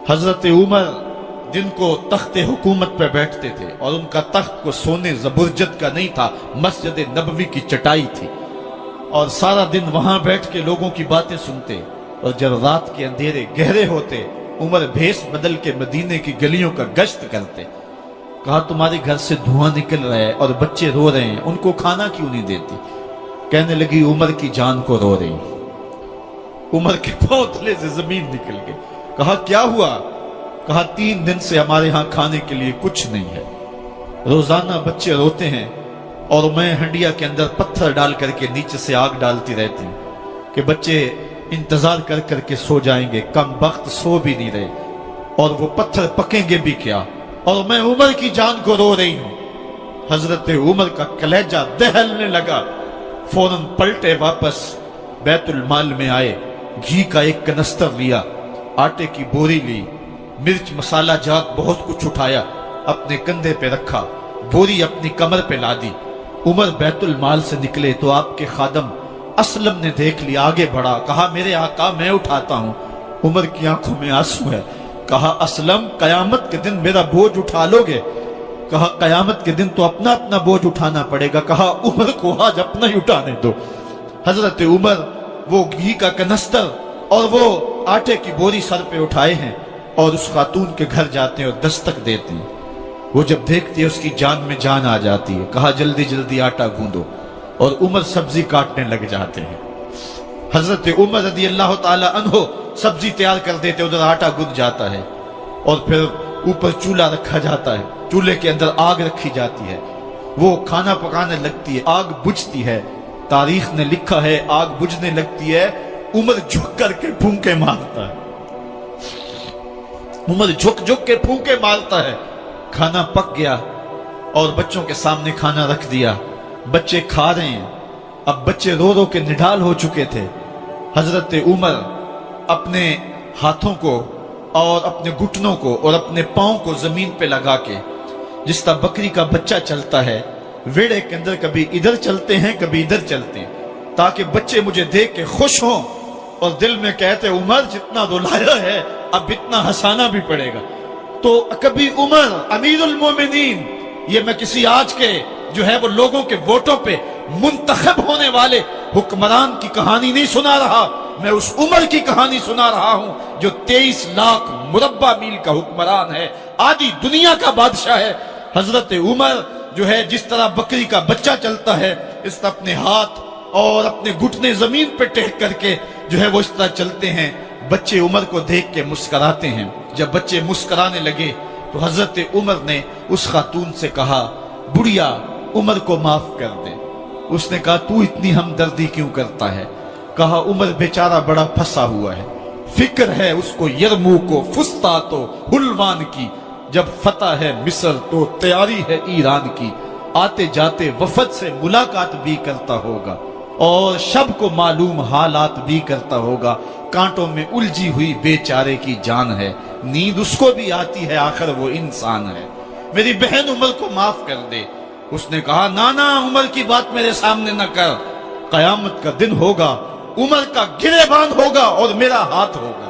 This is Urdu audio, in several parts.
حضرت عمر جن کو تخت حکومت پہ بیٹھتے تھے اور ان کا تخت کو سونے زبرجد کا نہیں تھا، مسجد نبوی کی چٹائی تھی، اور سارا دن وہاں بیٹھ کے لوگوں کی باتیں سنتے، اور جب رات کے اندھیرے گہرے ہوتے عمر بھیس بدل کے مدینے کی گلیوں کا گشت کرتے۔ کہا تمہارے گھر سے دھواں نکل رہا ہے اور بچے رو رہے ہیں، ان کو کھانا کیوں نہیں دیتی؟ کہنے لگی عمر کی جان کو رو رہی۔ عمر کے پاؤں تلے سے زمین نکل گئی۔ کہا کیا ہوا؟ کہا 3 دن سے ہمارے ہاں کھانے کے لیے کچھ نہیں ہے، روزانہ بچے روتے ہیں اور میں ہنڈیا کے اندر پتھر ڈال کر کے نیچے سے آگ ڈالتی رہتی ہوں کہ بچے انتظار کر کر کے سو جائیں گے، کم وقت سو بھی نہیں رہے، اور وہ پتھر پکیں گے بھی کیا، اور میں عمر کی جان کو رو رہی ہوں۔ حضرت عمر کا کلیجہ دہلنے لگا، فوراً پلٹے، واپس بیت المال میں آئے، گھی کا ایک کنستر لیا، آٹے کی بوری لی، مرچ مسالہ جات بہت کچھ اٹھایا، اپنے کندھے پہ رکھا، بوری اپنی کمر پہ لا دی۔ عمر بیت المال سے نکلے تو آپ کے خادم اسلم نے دیکھ لیا، آگے بڑھا، کہا میرے آقا میں اٹھاتا ہوں۔ عمر کی آنکھوں میں آنسو ہے۔ کہا اسلم قیامت کے دن میرا بوجھ اٹھا لو گے؟ کہا قیامت کے دن تو اپنا اپنا بوجھ اٹھانا پڑے گا۔ کہا عمر کو آج اپنا ہی اٹھانے دو۔ حضرت عمر وہ گھی کا کنستر اور وہ آٹے کی بوری سر پہ اٹھائے ہیں اور اس خاتون کے گھر جاتے ہیں اور دستک دیتے ہیں۔ وہ جب دیکھتی ہے اس کی جان میں جان آ جاتی ہے۔ کہا جلدی جلدی آٹا گوندو، اور عمر سبزی کاٹنے لگ جاتے ہیں۔ حضرت عمر رضی اللہ تعالی عنہ سبزی تیار کر دیتے، ادھر آٹا گند جاتا ہے، اور پھر اوپر چولہا رکھا جاتا ہے، چولہے کے اندر آگ رکھی جاتی ہے، وہ کھانا پکانے لگتی ہے، آگ بجھتی ہے۔ تاریخ نے لکھا ہے آگ بجھنے لگتی ہے، عمر جھک کر کے پھونکے مارتا ہے، عمر جھک جھک کے پھونکے مارتا ہے۔ کھانا پک گیا اور بچوں کے سامنے کھانا رکھ دیا، بچے کھا رہے ہیں۔ اب بچے رو رو کے نڈال ہو چکے تھے۔ حضرت عمر اپنے ہاتھوں کو اور اپنے گھٹنوں کو اور اپنے پاؤں کو زمین پہ لگا کے، جس طرح بکری کا بچہ چلتا ہے، ویڑے کے اندر کبھی ادھر چلتے ہیں کبھی ادھر چلتے ہیں، تاکہ بچے مجھے دیکھ کے خوش ہوں اور دل میں کہتے عمر جتنا رلایا ہے اب اتنا ہنسانا بھی پڑے گا۔ تو کبھی عمر امیر المومنین، یہ میں کسی آج کے جو ہے وہ لوگوں کے ووٹوں پہ منتخب ہونے والے حکمران کی کہانی نہیں سنا رہا، میں اس عمر کی کہانی سنا رہا ہوں جو 23 لاکھ مربع میل کا حکمران ہے، آدھی دنیا کا بادشاہ ہے۔ حضرت عمر جو ہے جس طرح بکری کا بچہ چلتا ہے، اس طرح اپنے ہاتھ اور اپنے گھٹنے زمین پہ ٹیک کر کے جو ہے وہ اس طرح چلتے ہیں۔ بچے عمر کو دیکھ کے مسکراتے ہیں۔ جب بچے مسکرانے لگے تو حضرت عمر نے اس خاتون سے کہا بڑھیا عمر کو معاف کر دے۔ اس نے کہا تو اتنی ہمدردی کیوں کرتا ہے؟ کہا عمر بیچارہ بڑا پھنسا ہوا ہے، فکر ہے اس کو یرموک و فسطاط و حلوان کی، جب فتح ہے مصر تو تیاری ہے ایران کی، آتے جاتے وفد سے ملاقات بھی کرتا ہوگا اور شب کو معلوم حالات بھی کرتا ہوگا، کانٹوں میں الجھی ہوئی بیچارے کی جان ہے، نیند اس کو بھی آتی ہے، آخر وہ انسان ہے، میری بہن عمر کو معاف کر دے۔ اس نے کہا نانا عمر کی بات میرے سامنے نہ کر، قیامت کا دن ہوگا، عمر کا گریبان ہوگا اور میرا ہاتھ ہوگا۔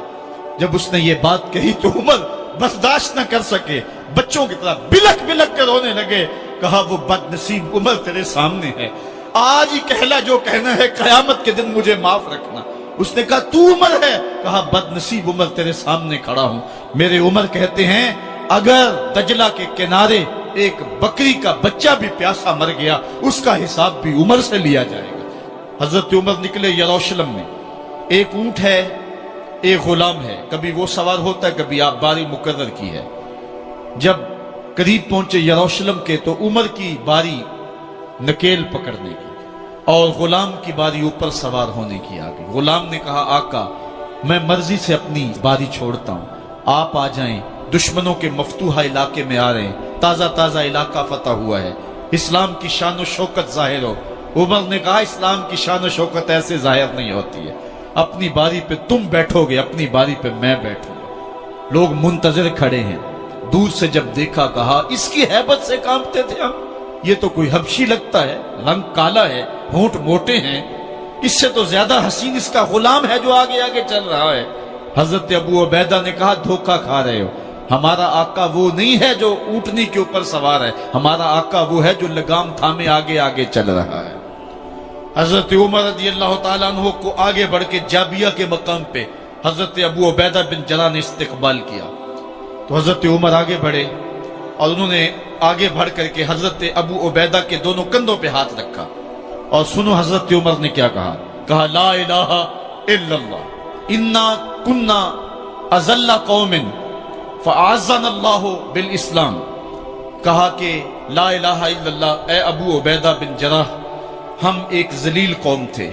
جب اس نے یہ بات کہی تو عمر برداشت نہ کر سکے، بچوں کی طرح بلک بلک کر رونے لگے۔ کہا وہ بد نصیب عمر تیرے سامنے ہے، آج ہی کہلا جو کہنا ہے، قیامت کے دن مجھے معاف رکھنا۔ اس نے کہا تو عمر ہے؟ کہا بد نصیب عمر تیرے سامنے کھڑا ہوں۔ میرے عمر کہتے ہیں اگر دجلہ کے کنارے ایک بکری کا بچہ بھی پیاسا مر گیا، اس کا حساب بھی عمر سے لیا جائے گا۔ حضرت عمر نکلے یروشلم میں، ایک اونٹ ہے ایک غلام ہے، کبھی وہ سوار ہوتا ہے کبھی آپ باری مقرر کی ہے۔ جب قریب پہنچے یروشلم کے تو عمر کی باری نکیل پکڑنے کی اور غلام کی باری اوپر سوار ہونے کی آ گئی۔ غلام نے کہا آقا میں مرضی سے اپنی باری چھوڑتا ہوں، آپ آ جائیں، دشمنوں کے مفتوحہ علاقے میں آ رہے ہیں، تازہ تازہ علاقہ فتح ہوا ہے، اسلام کی شان و شوکت ظاہر ہو۔ عمر نے کہا اسلام کی شان و شوکت ایسے ظاہر نہیں ہوتی ہے، اپنی باری پہ تم بیٹھو گے، اپنی باری پہ میں بیٹھوں گا۔ لوگ منتظر کھڑے ہیں، دور سے جب دیکھا کہا اس کی ہیبت سے کانپتے تھے ہم، یہ تو کوئی حبشی لگتا ہے، رنگ کالا ہے، ہونٹ موٹے ہیں، اس سے تو زیادہ حسین اس کا غلام ہے جو آگے آگے چل رہا ہے۔ حضرت ابو عبیدہ نے کہا دھوکہ کھا رہے ہو، ہمارا آقا وہ نہیں ہے جو اونٹنی کے اوپر سوار ہے، ہمارا آقا وہ ہے جو لگام تھامے آگے آگے چل رہا ہے۔ حضرت عمر رضی اللہ تعالیٰ عنہ کو آگے بڑھ کے جابیہ کے مقام پہ حضرت ابو عبیدہ بن جراح نے استقبال کیا، تو حضرت عمر آگے بڑھے اور انہوں نے آگے بڑھ کر کے حضرت ابو عبیدہ کے دونوں کندھوں پہ ہاتھ رکھا، اور سنو حضرت عمر نے کیا کہا لا الہ الا اللہ انا کنا اذل قوم فاعزنا اللہ بالاسلام، کہا کہ لا الہ الا اللہ، اے ابو عبیدہ بن جراح، ہم ایک ذلیل قوم تھے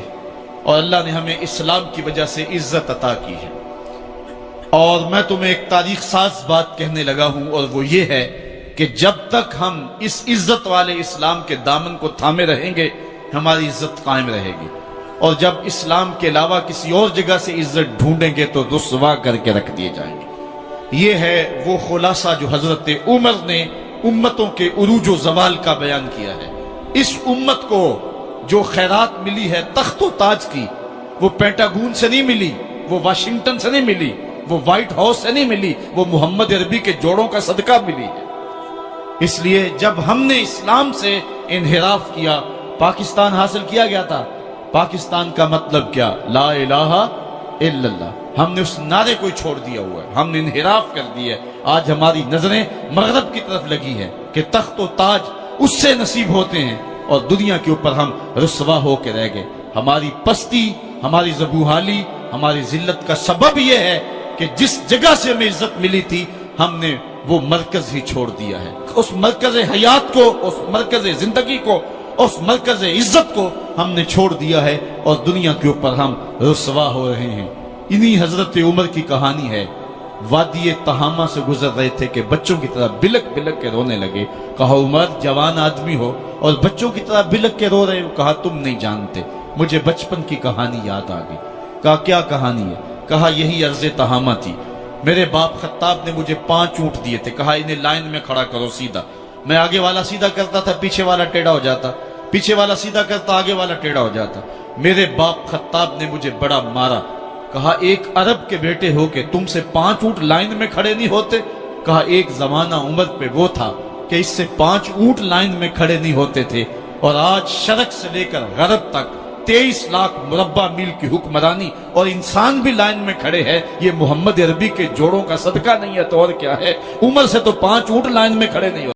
اور اللہ نے ہمیں اسلام کی وجہ سے عزت عطا کی ہے، اور میں تمہیں ایک تاریخ ساز بات کہنے لگا ہوں، اور وہ یہ ہے کہ جب تک ہم اس عزت والے اسلام کے دامن کو تھامے رہیں گے ہماری عزت قائم رہے گی، اور جب اسلام کے علاوہ کسی اور جگہ سے عزت ڈھونڈیں گے تو رسوا کر کے رکھ دیے جائیں گے۔ یہ ہے وہ خلاصہ جو حضرت عمر نے امتوں کے عروج و زوال کا بیان کیا ہے۔ اس امت کو جو خیرات ملی ہے تخت و تاج کی، وہ پینٹاگون سے نہیں ملی، وہ واشنگٹن سے نہیں ملی، وہ وائٹ ہاؤس سے نہیں ملی، وہ محمد عربی کے جوڑوں کا صدقہ ملی ہے۔ اس لیے جب ہم نے اسلام سے انحراف کیا، پاکستان حاصل کیا گیا تھا، پاکستان کا مطلب کیا؟ لا الہ الا اللہ، ہم نے اس نعرے کو چھوڑ دیا ہوا ہے، ہم نے انحراف کر دیا ہے۔ آج ہماری نظریں مغرب کی طرف لگی ہیں کہ تخت و تاج اس سے نصیب ہوتے ہیں، اور دنیا کے اوپر ہم رسوا ہو کے رہ گئے۔ ہماری پستی، ہماری زبوحالی، ہماری ذلت کا سبب یہ ہے کہ جس جگہ سے ہمیں عزت ملی تھی ہم نے وہ مرکز ہی چھوڑ دیا ہے۔ اس مرکز حیات کو، اس مرکز زندگی کو، اس مرکز عزت کو ہم نے چھوڑ دیا ہے، اور دنیا کے اوپر ہم رسوا ہو رہے ہیں۔ انہی حضرت عمر کی کہانی ہے۔ وادی تہامہ سے گزر رہے تھے کہ بچوں کی طرح بلک بلک کے رونے لگے۔ کہا عمر جوان آدمی ہو اور بچوں کی طرح بلک کے رو رہے ہو؟ کہا تم نہیں جانتے، مجھے بچپن کی کہانی یاد آ گئی۔ کہا کیا کہانی ہے؟ کہا یہی عرض تہامہ تھی، میرے باپ خطاب نے مجھے 5 اونٹ دیے تھے، کہا انہیں لائن میں کھڑا کرو سیدھا، میں آگے والا سیدھا کرتا تھا، پیچھے والا ٹیڑھا ہو جاتا، پیچھے والا سیدھا کرتا، آگے والا ٹیڑھا ہو جاتا۔ میرے باپ خطاب نے مجھے بڑا مارا۔ کہا ایک عرب کے بیٹے ہو کہ تم سے 5 اونٹ لائن میں کھڑے نہیں ہوتے؟ کہا ایک زمانہ عمر پہ وہ تھا کہ اس سے 5 اونٹ لائن میں کھڑے نہیں ہوتے تھے، اور آج شرق سے لے کر غرب تک 23 لاکھ مربع میل کی حکمرانی، اور انسان بھی لائن میں کھڑے ہیں۔ یہ محمد عربی کے جوڑوں کا صدقہ نہیں ہے تو اور کیا ہے؟ عمر سے تو 5 اونٹ لائن میں کھڑے نہیں ہوتے۔